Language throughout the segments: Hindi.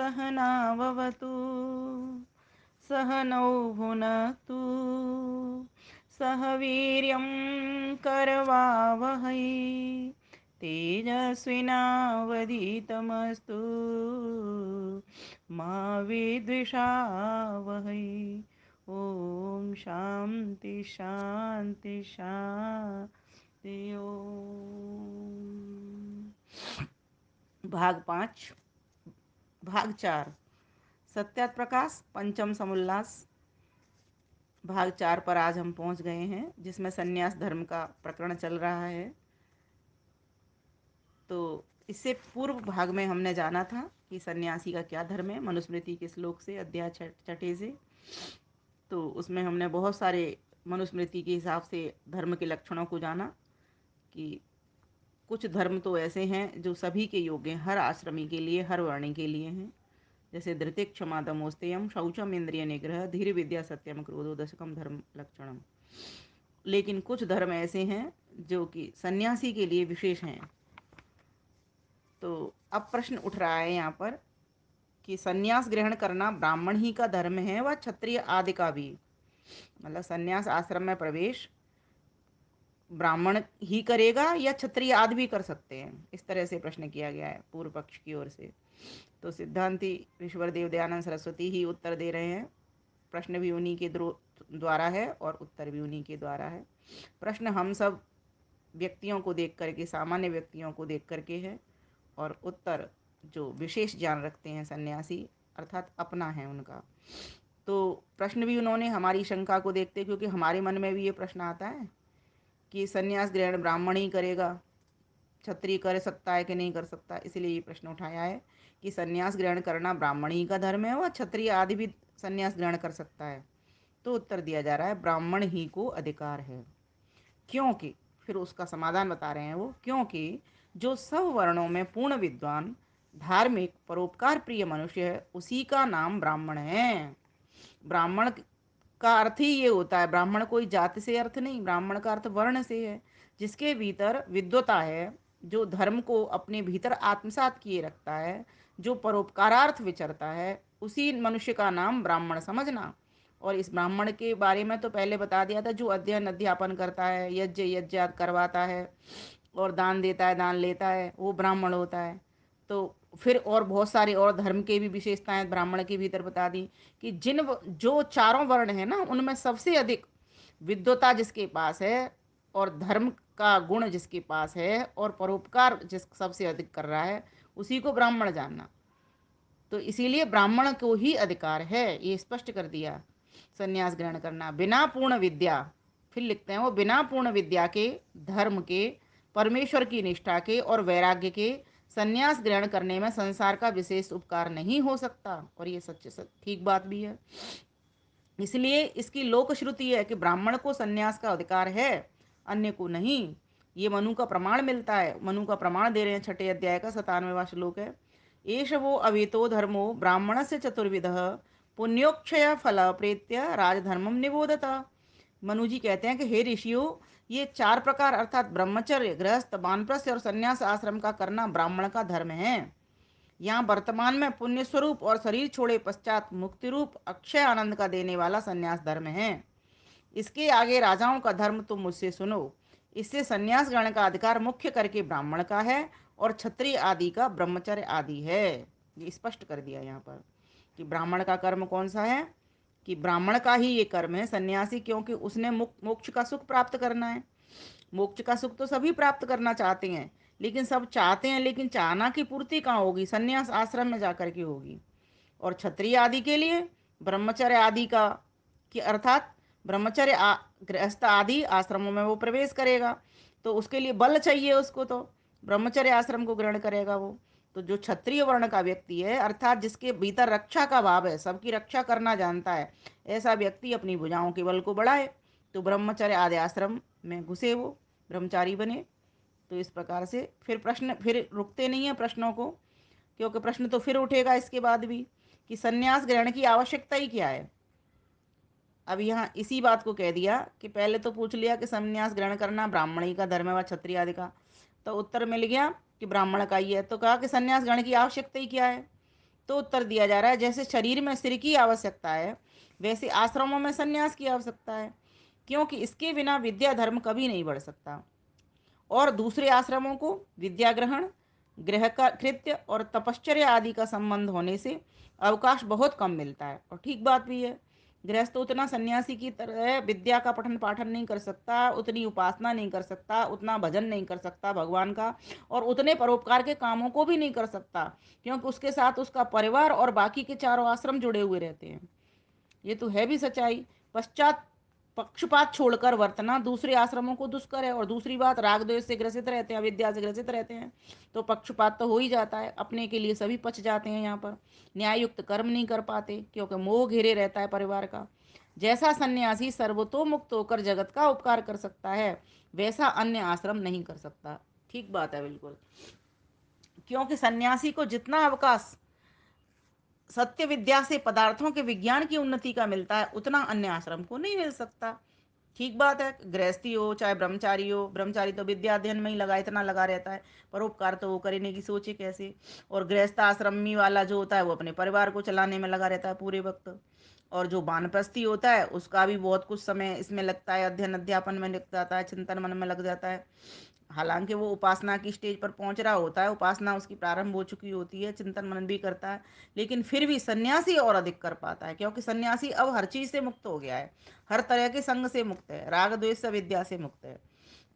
सहनाववतु सहनौ भुनक्तु सह वीर्यं करवावहै तेजस्विनावधीतमस्तु मा विद्विषावहै। ओम शांति शांति शांति ओम। भाग 5 भाग 4 सत्यात प्रकाश पंचम समुल्लास। भाग 4 पर आज हम पहुंच गए हैं, जिसमें संन्यास धर्म का प्रकरण चल रहा है। तो इससे पूर्व भाग में हमने जाना था कि सन्यासी का क्या धर्म है, मनुस्मृति के श्लोक से अध्याय छठे से। तो उसमें हमने बहुत सारे मनुस्मृति के हिसाब से धर्म के लक्षणों को जाना कि कुछ धर्म तो ऐसे हैं जो सभी के योग्य हैं, हर आश्रमी के लिए, हर वर्णी के लिए हैं। जैसे धृति क्षमा दमोस्तेयम शौचम इंद्रिय निग्रह धीर विद्या सत्यम क्रोधो दशकम धर्म लक्षणम। लेकिन कुछ धर्म ऐसे हैं जो कि सन्यासी के लिए विशेष हैं। तो अब प्रश्न उठ रहा है यहाँ पर कि सन्यास ग्रहण करना ब्राह्मण ही का धर्म है व क्षत्रिय आदि का भी। मतलब सन्यास आश्रम में प्रवेश ब्राह्मण ही करेगा या क्षत्रिय आदि भी कर सकते हैं, इस तरह से प्रश्न किया गया है पूर्व पक्ष की ओर से। तो सिद्धांति ईश्वरदेव दयानंद सरस्वती ही उत्तर दे रहे हैं। प्रश्न भी उन्हीं के द्वारा है और उत्तर भी उन्हीं के द्वारा है। प्रश्न हम सब व्यक्तियों को देख करके, सामान्य व्यक्तियों को देख करके है, और उत्तर जो विशेष ज्ञान रखते हैं सन्यासी, अर्थात अपना है उनका। तो प्रश्न भी उन्होंने हमारी शंका को देखते, क्योंकि हमारे मन में भी ये प्रश्न आता है कि सन्यास ग्रहण ब्राह्मण ही करेगा, क्षत्रिय कर सकता है कि नहीं कर सकता। इसलिए ये प्रश्न उठाया है कि सन्यास ग्रहण करना ब्राह्मण ही का धर्म है, वह क्षत्रिय आदि भी सन्यास ग्रहण कर सकता है। तो उत्तर दिया जा रहा है ब्राह्मण ही को अधिकार है। क्योंकि फिर उसका समाधान बता रहे हैं वो, क्योंकि जो सब वर्णों में पूर्ण विद्वान, धार्मिक, परोपकार प्रिय मनुष्य है, उसी का नाम ब्राह्मण है। ब्राह्मण का अर्थ ही ये होता है, ब्राह्मण कोई जाति से अर्थ नहीं, ब्राह्मण का अर्थ वर्ण से है, जिसके भीतर विद्वता है, जो धर्म को अपने भीतर आत्मसात किए रखता है, जो परोपकारार्थ विचरता है, उसी मनुष्य का नाम ब्राह्मण समझना। और इस ब्राह्मण के बारे में तो पहले बता दिया था, जो अध्ययन अध्यापन करता है, यज्ञ यज्ञात करवाता है और दान देता है, दान लेता है, वो ब्राह्मण होता है। तो फिर और बहुत सारे और धर्म के भी विशेषताएं ब्राह्मण के भीतर बता दी कि जो चारों वर्ण है ना, उनमें सबसे अधिक विद्वता जिसके पास है, और धर्म का गुण जिसके पास है, और परोपकार जिस सबसे अधिक कर रहा है, उसी को ब्राह्मण जानना। तो इसीलिए ब्राह्मण को ही अधिकार है, ये स्पष्ट कर दिया। संन्यास ग्रहण करना बिना पूर्ण विद्या, फिर लिखते हैं वो, बिना पूर्ण विद्या के, धर्म के, परमेश्वर की निष्ठा के और वैराग्य के संन्यास ग्रहण करने में संसार का विशेष उपकार नहीं हो सकता। और ये सच ठीक बात भी है। इसलिए इसकी लोक श्रुति है कि ब्राह्मण को संन्यास का अधिकार है, अन्य को नहीं। ये मनु का प्रमाण मिलता है, मनु का प्रमाण दे रहे हैं, छठे अध्याय का 97वां श्लोक है। एष वो अवेतो धर्मो ब्राह्मण से चतुर्विध पुण्योक्षय फल प्रेत्य राजधर्मम निबोधत। मनु जी कहते हैं कि हे ऋषियों, ये 4 प्रकार अर्थात ब्रह्मचर्य, गृहस्थ, वानप्रस्थ और संन्यास आश्रम का करना ब्राह्मण का धर्म है। यहाँ वर्तमान में पुण्य स्वरूप और शरीर छोड़े पश्चात मुक्ति रूप अक्षय आनंद का देने वाला संन्यास धर्म है। इसके आगे राजाओं का धर्म तुम मुझसे सुनो। इससे संन्यास ग्रहण का अधिकार मुख्य करके ब्राह्मण का है और क्षत्रिय आदि का ब्रह्मचर्य आदि है। ये स्पष्ट कर दिया यहाँ पर कि ब्राह्मण का कर्म कौन सा है, कि ब्राह्मण का ही ये कर्म है सन्यासी, क्योंकि उसने मोक्ष का सुख प्राप्त करना है। मोक्ष का सुख तो सभी प्राप्त करना चाहते हैं, लेकिन सब चाहते हैं, लेकिन चाहना की पूर्ति कहाँ होगी, संन्यास आश्रम में जाकर के होगी। और क्षत्रिय आदि के लिए ब्रह्मचर्य आदि का, कि अर्थात ब्रह्मचर्य गृहस्थ आदि आश्रमों में वो प्रवेश करेगा, तो उसके लिए बल चाहिए उसको, तो ब्रह्मचर्य आश्रम को ग्रहण करेगा वो। तो जो क्षत्रिय वर्ण का व्यक्ति है, अर्थात जिसके भीतर रक्षा का भाव है, सबकी रक्षा करना जानता है, ऐसा व्यक्ति अपनी भुजाओं के बल को बढ़ाए तो ब्रह्मचर्य आदि आश्रम में घुसे, वो ब्रह्मचारी बने। तो इस प्रकार से फिर प्रश्न फिर रुकते नहीं है प्रश्नों को, क्योंकि प्रश्न तो फिर उठेगा इसके बाद भी कि संन्यास ग्रहण की आवश्यकता ही क्या है। अब यहाँ इसी बात को कह दिया कि पहले तो पूछ लिया कि संन्यास ग्रहण करना ब्राह्मण ही का धर्म है व क्षत्रिय आदि का, तो उत्तर मिल गया कि ब्राह्मण का ही है। तो कहा कि संन्यास ग्रहण की आवश्यकता ही क्या है, तो उत्तर दिया जा रहा है जैसे शरीर में सिर की आवश्यकता है वैसे आश्रमों में संन्यास की आवश्यकता है, क्योंकि इसके बिना विद्या धर्म कभी नहीं बढ़ सकता। और दूसरे आश्रमों को विद्या ग्रहण, गृह का कृत्य और तपश्चर्या आदि का संबंध होने से अवकाश बहुत कम मिलता है। और ठीक बात भी है। गृहस्थ उतना सन्यासी की तरह विद्या का पठन पाठन नहीं कर सकता, उतनी उपासना नहीं कर सकता, उतना भजन नहीं कर सकता भगवान का, और उतने परोपकार के कामों को भी नहीं कर सकता, क्योंकि उसके साथ उसका परिवार और बाकी के चारों आश्रम जुड़े हुए रहते हैं। ये तो है भी सच्चाई। पश्चात पक्षपात छोड़कर वर्तना दूसरे आश्रमों को दुष्कर है। और दूसरी बात, राग द्वेष से ग्रसित रहते हैं, अविद्या से ग्रसित रहते हैं, तो पक्षपात तो हो ही जाता है। अपने के लिए सभी पच जाते हैं यहाँ पर। न्यायुक्त कर्म नहीं कर पाते क्योंकि मोह घेरे रहता है परिवार का। जैसा सन्यासी सर्वतोमुक्त होकर जगत का उपकार कर सकता है वैसा अन्य आश्रम नहीं कर सकता। ठीक बात है बिल्कुल। क्योंकि सन्यासी को जितना अवकाश सत्य विद्या से पदार्थों के विज्ञान की उन्नति का मिलता है उतना अन्य आश्रम को नहीं मिल सकता। ठीक बात है। गृहस्थी हो चाहे ब्रह्मचारी हो, ब्रह्मचारी तो विद्या अध्ययन में ही लगा, इतना लगा रहता है, परोपकार तो वो करने की सोचे कैसे। और गृहस्थ आश्रमी वाला जो होता है वो अपने परिवार को चलाने में लगा रहता है पूरे वक्त। और जो वानप्रस्थी होता है उसका भी बहुत कुछ समय इसमें लगता है, अध्ययन अध्यापन में लग जाता है, चिंतन मन में लग जाता है। हालांकि वो उपासना की स्टेज पर पहुंच रहा होता है, उपासना उसकी प्रारंभ हो चुकी होती है, चिंतन मनन भी करता है, लेकिन फिर भी सन्यासी और अधिक कर पाता है, क्योंकि सन्यासी अब हर चीज से मुक्त हो गया है, हर तरह के संग से मुक्त है, राग द्वेष से विद्या से मुक्त है।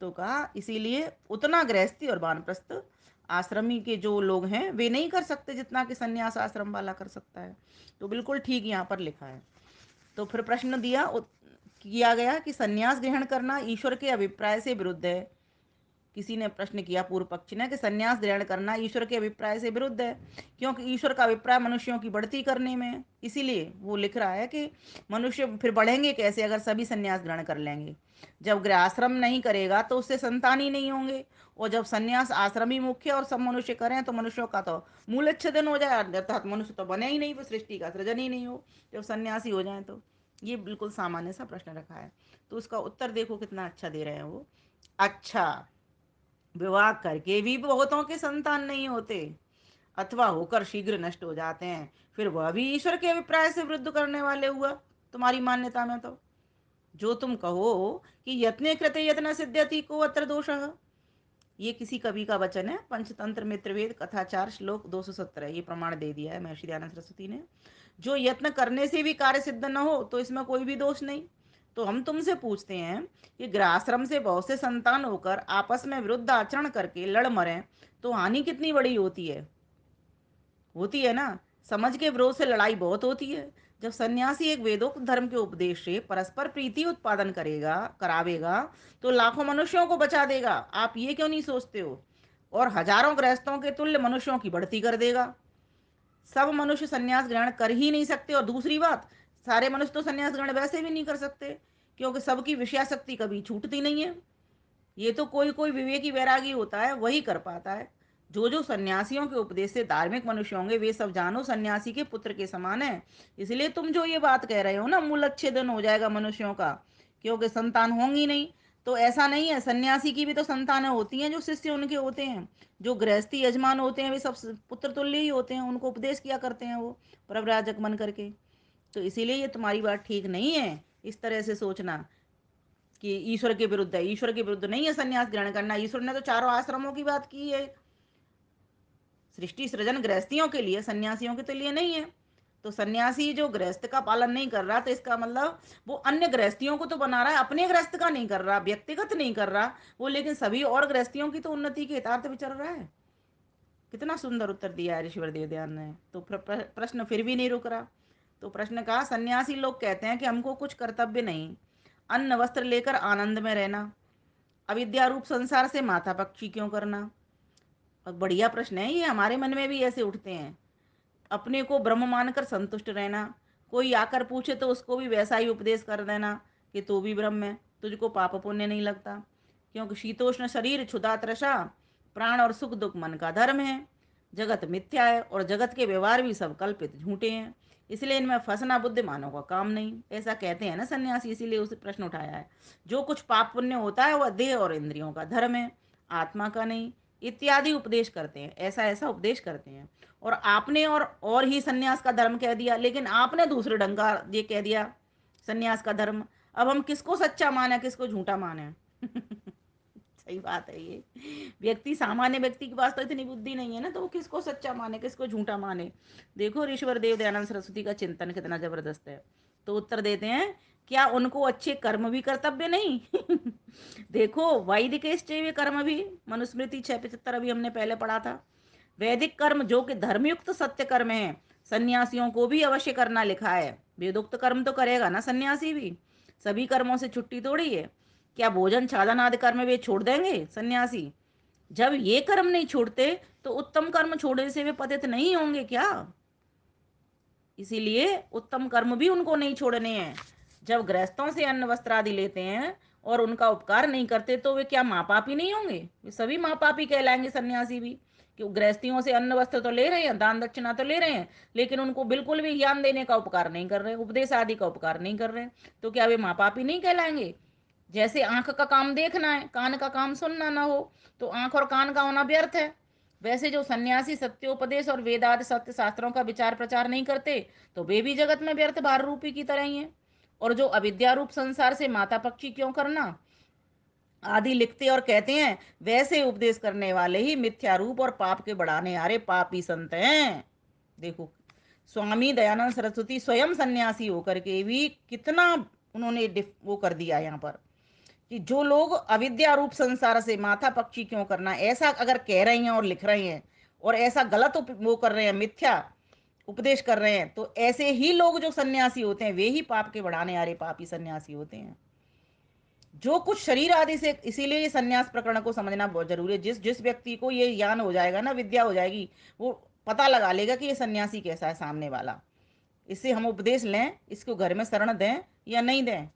तो कहा इसीलिए उतना गृहस्थी और वानप्रस्थ आश्रमी के जो लोग हैं वे नहीं कर सकते जितना कि सन्यास आश्रम वाला कर सकता है। तो बिल्कुल ठीक यहाँ पर लिखा है। तो फिर प्रश्न किया गया कि सन्यास ग्रहण करना ईश्वर के अभिप्राय से विरुद्ध है। किसी ने प्रश्न किया पूर्व पक्षी ने कि सन्यास ग्रहण करना ईश्वर के अभिप्राय से विरुद्ध है, क्योंकि ईश्वर का अभिप्राय मनुष्यों की बढ़ती करने में है। इसीलिए वो लिख रहा है कि मनुष्य फिर बढ़ेंगे कैसे अगर सभी सन्यास ग्रहण कर लेंगे। जब गृहआश्रम नहीं करेगा तो उससे संतान ही नहीं होंगे, और जब सन्यास आश्रम ही मुख्य और सब मनुष्य करें तो मनुष्यों का तो मूल अच्छेदन हो जाए, अर्थात मनुष्य तो बने ही नहीं, वो सृष्टि का सृजन ही नहीं हो जब सन्यासी हो जाए तो। ये बिल्कुल सामान्य सा प्रश्न रखा है। तो उसका उत्तर देखो कितना अच्छा दे रहे हैं वो। अच्छा, विवाह करके भी बहुतों के संतान नहीं होते अथवा होकर शीघ्र नष्ट हो जाते हैं, फिर वह भी ईश्वर के अभिप्राय से विरुद्ध करने वाले हुआ तुम्हारी मान्यता में। तो जो तुम कहो कि यत्ने कृते यत्न सिद्ध्यति को अत्र दोषः, ये किसी कवि का वचन है, पंचतंत्र मित्रवेद कथाचार श्लोक 217, ये प्रमाण दे दिया है महर्षि दयानंद सरस्वती ने। जो यत्न करने से भी कार्य सिद्ध न हो तो इसमें कोई भी दोष नहीं। तो हम तुमसे पूछते हैं कि गृहआश्रम से बहुत से संतान होकर आपस में विरुद्ध आचरण करके लड़ मरें तो हानि कितनी बड़ी होती है। होती है ना। समझ के विरोध से लड़ाई बहुत होती है। जब सन्यासी एक वेदोक्त धर्म के उपदेश से परस्पर प्रीति उत्पादन करेगा करावेगा तो लाखों मनुष्यों को बचा देगा। आप ये क्यों नहीं सोचते हो। और हजारों गृहस्थों के तुल्य मनुष्यों की बढ़ती कर देगा। सब मनुष्य संन्यास ग्रहण कर ही नहीं सकते, और दूसरी बात, सारे मनुष्य तो संन्यास ग्रहण वैसे भी नहीं कर सकते, क्योंकि सबकी विषयाशक्ति कभी छूटती नहीं है। ये तो कोई कोई विवेकी वैरागी होता है वही कर पाता है। जो जो सन्यासियों के उपदेश से धार्मिक मनुष्य होंगे वे सब जानो सन्यासी के पुत्र के समान है। इसलिए तुम जो ये बात कह रहे हो ना, मूलच्छेदन हो जाएगा मनुष्यों का क्योंकि संतान होंगी नहीं, तो ऐसा नहीं है। सन्यासी की भी तो संतानें होती हैं जो शिष्य उनके होते हैं। जो गृहस्थी यजमान होते हैं वे सब पुत्र तुल्य ही होते हैं, उनको उपदेश किया करते हैं वो प्रव्राजक बन करके। तो इसीलिए ये तुम्हारी बात ठीक नहीं है इस तरह से सोचना कि ईश्वर के विरुद्ध है। ईश्वर के विरुद्ध नहीं है संन्यास ग्रहण करना। ईश्वर ने तो चारों आश्रमों की बात की है। सृष्टि सृजन गृहस्थियों के लिए, सन्यासियों के तो लिए नहीं है। तो सन्यासी जो गृहस्थ का पालन नहीं कर रहा तो इसका मतलब वो अन्य गृहस्थियों को तो बना रहा है, अपने गृहस्थ का नहीं कर रहा, व्यक्तिगत नहीं कर रहा वो, लेकिन सभी और गृहस्थियों की तो उन्नति के हितार्थ विचर रहा है। कितना सुंदर उत्तर दिया है ऋषिवर देवदयान ने। तो प्रश्न फिर भी नहीं रुक रहा। तो प्रश्न कहा, सन्यासी लोग कहते हैं कि हमको कुछ कर्तव्य नहीं, अन्न वस्त्र लेकर आनंद में रहना, अविद्या रूप संसार से माथा पक्षी क्यों करना। और बढ़िया प्रश्न है ये, हमारे मन में भी ऐसे उठते हैं। अपने को ब्रह्म मानकर संतुष्ट रहना, कोई आकर पूछे तो उसको भी वैसा ही उपदेश कर देना कि तू भी ब्रह्म है, तुझको पाप पुण्य नहीं लगता, क्योंकि शीतोष्ण शरीर क्षुधा तृषा प्राण और सुख दुख मन का धर्म है। जगत मिथ्या है और जगत के व्यवहार भी सब कल्पित झूठे हैं, इसलिए इनमें फंसना बुद्धिमानों का काम नहीं, ऐसा कहते हैं ना सन्यासी। इसीलिए उसे प्रश्न उठाया है। जो कुछ पाप पुण्य होता है वह देह और इंद्रियों का धर्म है, आत्मा का नहीं। इत्यादि उपदेश करते हैं, ऐसा ऐसा उपदेश करते हैं। और आपने और ही सन्यास का धर्म कह दिया, लेकिन आपने दूसरे ढंग का ये कह दिया सन्यास का धर्म। अब हम किसको सच्चा माने, किसको झूठा माने? सही बात है ये। व्यक्ति, सामान्य व्यक्ति के पास तो इतनी बुद्धि नहीं है ना, तो वो किसको सच्चा माने, किसको झूठा माने? देखो ऋषिवर देव दयानंद सरस्वती का चिंतन कितना जबरदस्त है। तो उत्तर देते हैं, क्या उनको अच्छे कर्म भी कर्तव्य नहीं? देखो, वैदिक कर्म भी, मनुस्मृति 675 अभी हमने पहले पढ़ा था। वैदिक कर्म जो कि धर्मयुक्त सत्य कर्म है, सन्यासियों को भी अवश्य करना लिखा है। वेदोक्त कर्म तो करेगा ना सन्यासी भी, सभी कर्मों से छुट्टी थोड़ी है। क्या भोजन छादन आदि कर्म वे छोड़ देंगे सन्यासी? जब ये कर्म नहीं छोड़ते तो उत्तम कर्म छोड़ने से वे पतित नहीं होंगे क्या? इसीलिए उत्तम कर्म भी उनको नहीं छोड़ने हैं। जब गृहस्थों से अन्न वस्त्र आदि लेते हैं और उनका उपकार नहीं करते तो वे क्या माँ पापी नहीं होंगे? वे सभी माँ पापी कहलाएंगे सन्यासी भी। क्यों, गृहस्थियों से अन्न वस्त्र तो ले रहे हैं, दान दक्षिणा तो ले रहे हैं, लेकिन उनको बिल्कुल भी ज्ञान देने का उपकार नहीं कर रहे, उपदेश आदि का उपकार नहीं कर रहे, तो क्या वे माँ पापी नहीं कहलाएंगे? जैसे आंख का काम देखना है, कान का काम सुनना ना हो, तो आंख और कान का होना व्यर्थ है। वैसे जो सन्यासी सत्योपदेश और वेदादि सत्य शास्त्रों का विचार प्रचार नहीं करते, तो वे भी जगत में व्यर्थ भार रूपी की तरह ही हैं। और जो अविद्या रूप संसार से माता पक्षी क्यों करना आदि लिखते और कहते हैं, वैसे उपदेश करने वाले ही मिथ्या रूप और पाप के बढ़ाने आ रहे पापी संत हैं। देखो, स्वामी दयानंद सरस्वती स्वयं सन्यासी होकर के भी कितना उन्होंने वो कर दिया यहाँ पर, कि जो लोग अविद्या रूप संसार से माथा पक्षी क्यों करना ऐसा अगर कह रहे हैं और लिख रहे हैं, और ऐसा गलत वो कर रहे हैं, मिथ्या उपदेश कर रहे हैं, तो ऐसे ही लोग जो सन्यासी होते हैं वे ही पाप के बढ़ाने आ रहे पापी सन्यासी होते हैं। जो कुछ शरीर आदि से, इसीलिए ये सन्यास प्रकरण को समझना बहुत जरूरी है। जिस जिस व्यक्ति को ये ज्ञान हो जाएगा ना, विद्या हो जाएगी, वो पता लगा लेगा कि ये सन्यासी कैसा है सामने वाला। इससे हम उपदेश लें, इसको घर में शरण दें या नहीं दें।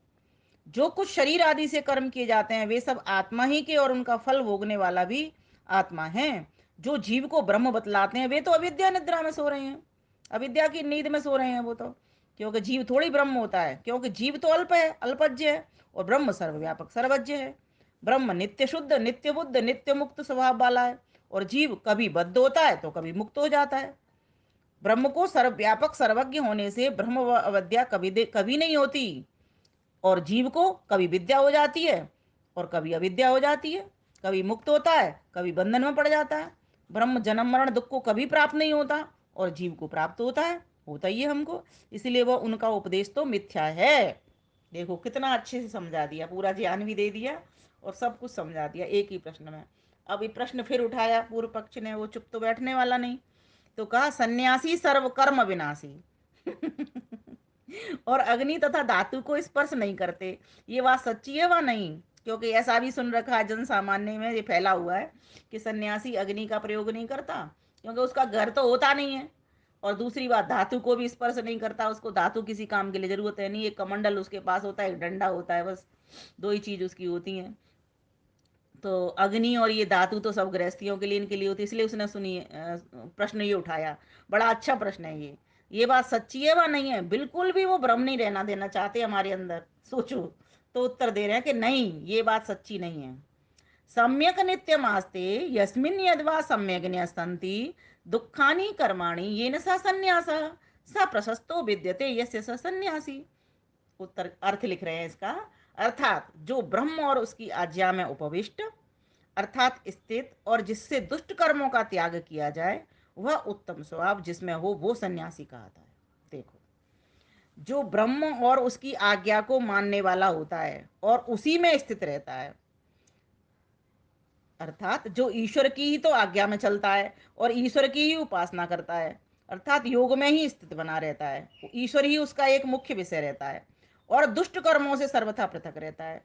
जो कुछ शरीर आदि से कर्म किए जाते हैं वे सब आत्मा ही के, और उनका फल भोगने वाला भी आत्मा है। जो जीव को ब्रह्म बतलाते हैं वे तो अविद्या निद्रा में सो रहे हैं, अविद्या की नींद में सो रहे हैं वो तो। क्योंकि जीव थोड़ी ब्रह्म होता है, क्योंकि जीव तो अल्प है, अल्पज्य है, और ब्रह्म सर्वव्यापक सर्वज्ञ है। ब्रह्म नित्य शुद्ध, नित्य बुद्ध, नित्य मुक्त स्वभाव वाला है, और जीव कभी बद्ध होता है तो कभी मुक्त हो जाता है। ब्रह्म को सर्वव्यापक सर्वज्ञ होने से ब्रह्म व अविद्या कभी नहीं होती, और जीव को कभी विद्या हो जाती है और कभी अविद्या हो जाती है, कभी मुक्त होता है, कभी बंधन में पड़ जाता है। ब्रह्म जन्म मरण दुख को कभी प्राप्त नहीं होता, और जीव को प्राप्त होता ही है हमको। इसलिए वह उनका उपदेश तो मिथ्या है। देखो कितना अच्छे से समझा दिया, पूरा ज्ञान भी दे दिया और सब कुछ समझा दिया एक ही प्रश्न में। अब ये प्रश्न फिर उठाया पूर्व पक्ष ने, वो चुप तो बैठने वाला नहीं, तो कहा सन्यासी सर्व कर्म विनाशी। और अग्नि तथा धातु को स्पर्श नहीं करते, ये बात सच्ची है व नहीं? क्योंकि ऐसा भी सुन रखा है, जन सामान्य में ये फैला हुआ है कि सन्यासी अग्नि का प्रयोग नहीं करता क्योंकि उसका घर तो होता नहीं है। और दूसरी बात, धातु को भी स्पर्श नहीं करता, उसको धातु किसी काम के लिए जरूरत है नहीं, एक कमंडल उसके पास होता है, एक डंडा होता है, बस दो ही चीज उसकी होती है। तो अग्नि और ये धातु तो सब गृहस्थियों के लिए, इनके लिए होती है, इसलिए उसने प्रश्न ये उठाया। बड़ा अच्छा प्रश्न है ये बात सच्ची है व नहीं है? बिल्कुल भी वो भ्रम नहीं रहना देना चाहते हमारे अंदर, सोचो। तो उत्तर दे रहे हैं कि नहीं, ये बात सच्ची नहीं है। सम्यक नित्यमास्ते यस्मिन् यद्वा सम्यक न्यसन्ति दुखानि कर्माणि येन स संन्यास स प्रशस्तो विद्यते यस्य स सन्यासी। उत्तर अर्थ लिख रहे हैं इसका। अर्थात जो ब्रह्म और उसकी आज्ञा में उपविष्ट, अर्थात स्थित, और जिससे दुष्ट कर्मों का त्याग किया जाए, वह उत्तम स्वभाव जिसमें हो वो सन्यासी कहता है। देखो, जो ब्रह्म और उसकी आज्ञा को मानने वाला होता है और उसी में स्थित रहता है, अर्थात जो ईश्वर की ही तो आज्ञा में चलता है और ईश्वर की ही उपासना करता है, अर्थात योग में ही स्थित बना रहता है, ईश्वर ही उसका एक मुख्य विषय रहता है, और दुष्ट कर्मों से सर्वथा पृथक रहता है,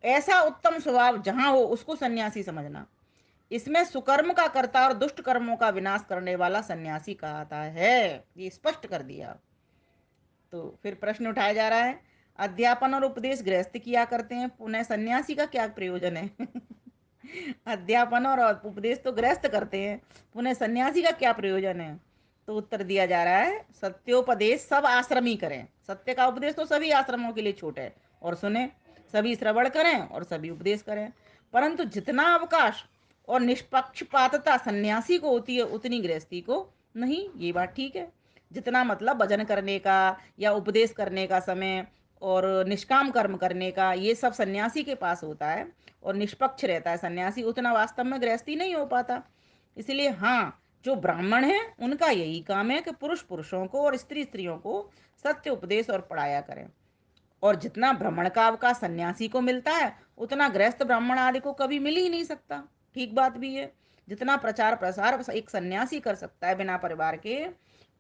ऐसा उत्तम स्वभाव जहां हो उसको सन्यासी समझना। इसमें सुकर्म का कर्ता और दुष्ट कर्मों का विनाश करने वाला सन्यासी कहता है, ये स्पष्ट कर दिया। तो फिर प्रश्न उठाया जा रहा है, अध्यापन और उपदेश गृहस्थ किया करते हैं, पुनः सन्यासी का क्या प्रयोजन है? अध्यापन और उपदेश तो गृहस्थ करते हैं, पुनः सन्यासी का क्या प्रयोजन है? तो उत्तर दिया जा रहा है, सत्योपदेश सब आश्रमी करें। सत्य का उपदेश तो सभी आश्रमों के लिए छूट है, और सुने, सभी श्रवण करें और सभी उपदेश करें, परंतु जितना अवकाश और निष्पक्षपातता सन्यासी को होती है उतनी गृहस्थी को नहीं। ये बात ठीक है। जितना मतलब भजन करने का या उपदेश करने का समय और निष्काम कर्म करने का ये सब सन्यासी के पास होता है और निष्पक्ष रहता है सन्यासी, उतना वास्तव में गृहस्थी नहीं हो पाता। इसलिए हाँ, जो ब्राह्मण है उनका यही काम है कि पुरुष पुरुषों को और स्त्री स्त्रियों को सत्य उपदेश और पढ़ाया करें। और जितना भ्रमण का अवकाश सन्यासी को मिलता है उतना गृहस्थ ब्राह्मण आदि को कभी मिल ही नहीं सकता। ठीक बात भी है। जितना प्रचार प्रसार एक सन्यासी कर सकता है बिना परिवार के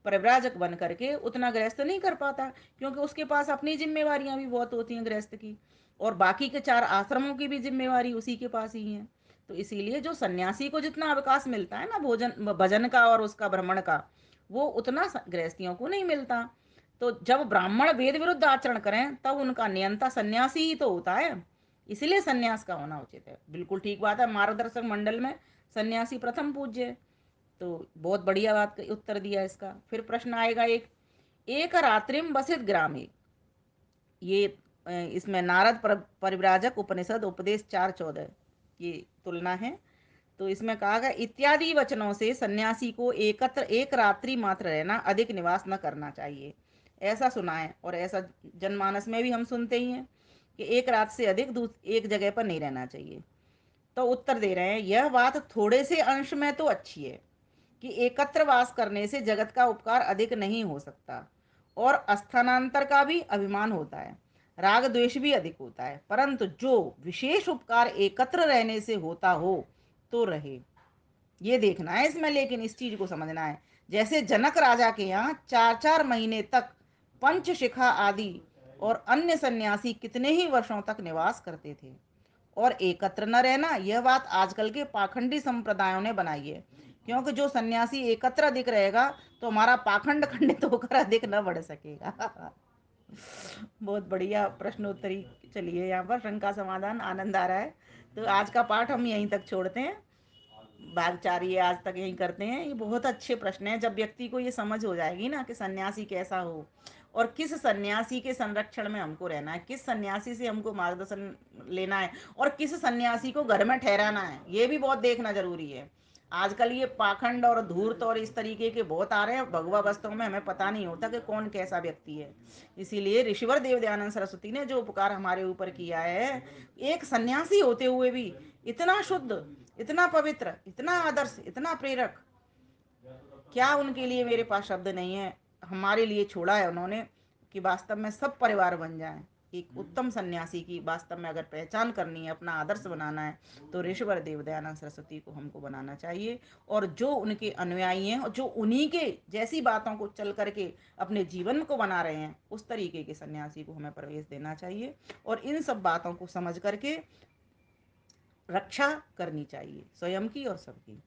परिव्राजक बन करके, उतना गृहस्थ नहीं कर पाता, क्योंकि उसके पास अपनी जिम्मेवारियां भी बहुत होती हैं गृहस्थ की, और बाकी के 4 आश्रमों की भी जिम्मेवारी उसी के पास ही है। तो इसीलिए जो सन्यासी को जितना अवकाश मिलता है ना भोजन भजन का और उसका भ्रमण का, वो उतना गृहस्थियों को नहीं मिलता। तो जब ब्राह्मण वेद विरुद्ध आचरण करें तब उनका नियंता सन्यासी ही तो होता है। इसलिए सन्यास का होना उचित है। बिल्कुल ठीक बात है। मार्गदर्शक मंडल में सन्यासी प्रथम पूज्य है। तो बहुत बढ़िया बात का उत्तर दिया इसका। फिर प्रश्न आएगा एक, एक रात्रिम बसित ग्रामे। ये इसमें नारद परिव्राजक उपनिषद उपदेश 4:14 ये तुलना है। तो इसमें कहा गया इत्यादि वचनों से सन्यासी को एकत्र एक रात्रि मात्र रहना, अधिक निवास न करना चाहिए, ऐसा सुना है। और ऐसा जनमानस में भी हम सुनते ही हैं कि एक रात से अधिक एक जगह पर नहीं रहना चाहिए। तो उत्तर दे रहे हैं, यह बात थोड़े से अंश में तो अच्छी है कि एकत्र वास करने से जगत का उपकार अधिक नहीं हो सकता और स्थानांतर का भी अभिमान होता है, राग द्वेष भी अधिक होता है, परंतु जो विशेष उपकार एकत्र रहने से होता हो तो रहे। ये देखना है इसमें, लेकिन इस चीज को समझना है। जैसे जनक राजा के यहाँ 4-4 महीने तक पंचशिखा आदि और अन्य सन्यासी कितने ही वर्षों तक निवास करते थे और एकत्र न रहना, यह बात आजकल के पाखंडी संप्रदायों ने बनाई है। क्योंकि जो सन्यासी एकत्र अधिक रहेगा तो हमारा पाखंड खंडित होकर अधिक न बढ़ सकेगा। बहुत बढ़िया प्रश्नोत्तरी चलिए, यहाँ पर शंका समाधान, आनंद आ रहा है। तो आज का पाठ हम यहीं तक छोड़ते हैं। भाग 4 ये आज तक यहीं करते हैं। ये बहुत अच्छे प्रश्न हैं। जब व्यक्ति को ये समझ हो जाएगी ना कि सन्यासी कैसा हो और किस सन्यासी के संरक्षण में हमको रहना है, किस सन्यासी से हमको मार्गदर्शन लेना है और किस सन्यासी को घर में ठहराना है, ये भी बहुत देखना जरूरी है। आजकल ये पाखंड और धूर्त और इस तरीके के बहुत आ रहे हैं भगवा वस्तुओं में, हमें पता नहीं होता कि कौन कैसा व्यक्ति है। इसीलिए ऋषिवर देव दयानंद सरस्वती ने जो उपकार हमारे ऊपर किया है, एक सन्यासी होते हुए भी इतना शुद्ध, इतना पवित्र, इतना आदर्श, इतना प्रेरक, क्या उनके लिए मेरे पास शब्द नहीं है। हमारे लिए छोड़ा है उन्होंने कि वास्तव में सब परिवार बन जाए। एक उत्तम सन्यासी की वास्तव में अगर पहचान करनी है, अपना आदर्श बनाना है, तो ऋषिवर देव दयानंद सरस्वती को हमको बनाना चाहिए। और जो उनके अनुयायी हैं और जो उन्हीं के जैसी बातों को चल करके अपने जीवन को बना रहे हैं, उस तरीके के सन्यासी को हमें प्रवेश देना चाहिए और इन सब बातों को समझ करके रक्षा करनी चाहिए स्वयं की और सबकी।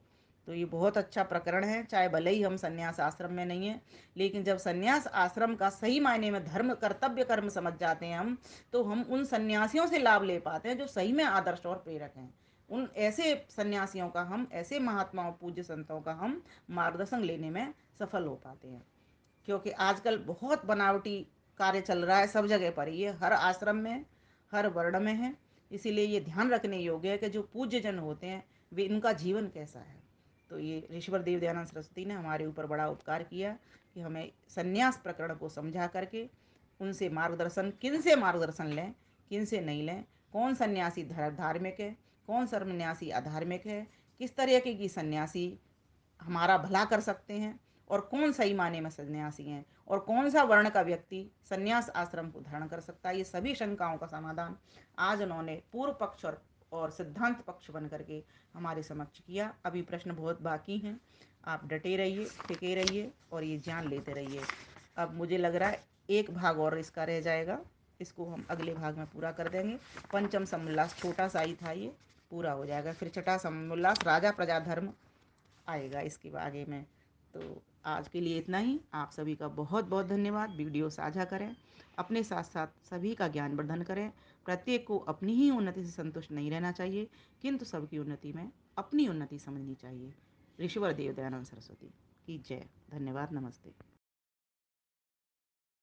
तो ये बहुत अच्छा प्रकरण है। चाहे भले ही हम संन्यास आश्रम में नहीं हैं, लेकिन जब संन्यास आश्रम का सही मायने में धर्म कर्तव्य कर्म समझ जाते हैं हम, तो हम उन सन्यासियों से लाभ ले पाते हैं जो सही में आदर्श और प्रेरक हैं। उन ऐसे सन्यासियों का हम, ऐसे महात्माओं पूज्य संतों का हम मार्गदर्शन लेने में सफल हो पाते हैं। क्योंकि आजकल बहुत बनावटी कार्य चल रहा है सब जगह पर, ये हर आश्रम में, हर वर्ण में है। इसीलिए ये ध्यान रखने योग्य है कि जो पूज्य जन होते हैं वे, इनका जीवन कैसा है। तो ये ऋषिवर देव दयानंद सरस्वती ने हमारे ऊपर बड़ा उपकार किया कि हमें संन्यास प्रकरण को समझा करके उनसे मार्गदर्शन, किन से मार्गदर्शन लें, किन से नहीं लें, कौन सन्यासी धार्मिक है, कौन सन्यासी अधार्मिक है, किस तरह की सन्यासी हमारा भला कर सकते हैं और कौन सही माने में सन्यासी हैं और कौन सा वर्ण का व्यक्ति सन्यास आश्रम को धारण कर सकता है। ये सभी शंकाओं का समाधान आज उन्होंने पूर्व पक्ष और सिद्धांत पक्ष बन करके हमारे समक्ष किया। अभी प्रश्न बहुत बाकी हैं। आप डटे रहिए, टिके रहिए और ये ज्ञान लेते रहिए। अब मुझे लग रहा है एक भाग और इसका रह जाएगा, इसको हम अगले भाग में पूरा कर देंगे। पंचम समोल्लास छोटा सा ही था, ये पूरा हो जाएगा। फिर छठा समोल्लास राजा प्रजा धर्म आएगा इसके आगे में। तो आज के लिए इतना ही। आप सभी का बहुत बहुत धन्यवाद। वीडियो साझा करें, अपने साथ साथ सभी का ज्ञान वर्धन करें। प्रत्येक को अपनी ही उन्नति से संतुष्ट नहीं रहना चाहिए, किंतु सबकी उन्नति में अपनी उन्नति समझनी चाहिए। ऋषिवर देव दयानंद सरस्वती की जय। धन्यवाद। नमस्ते।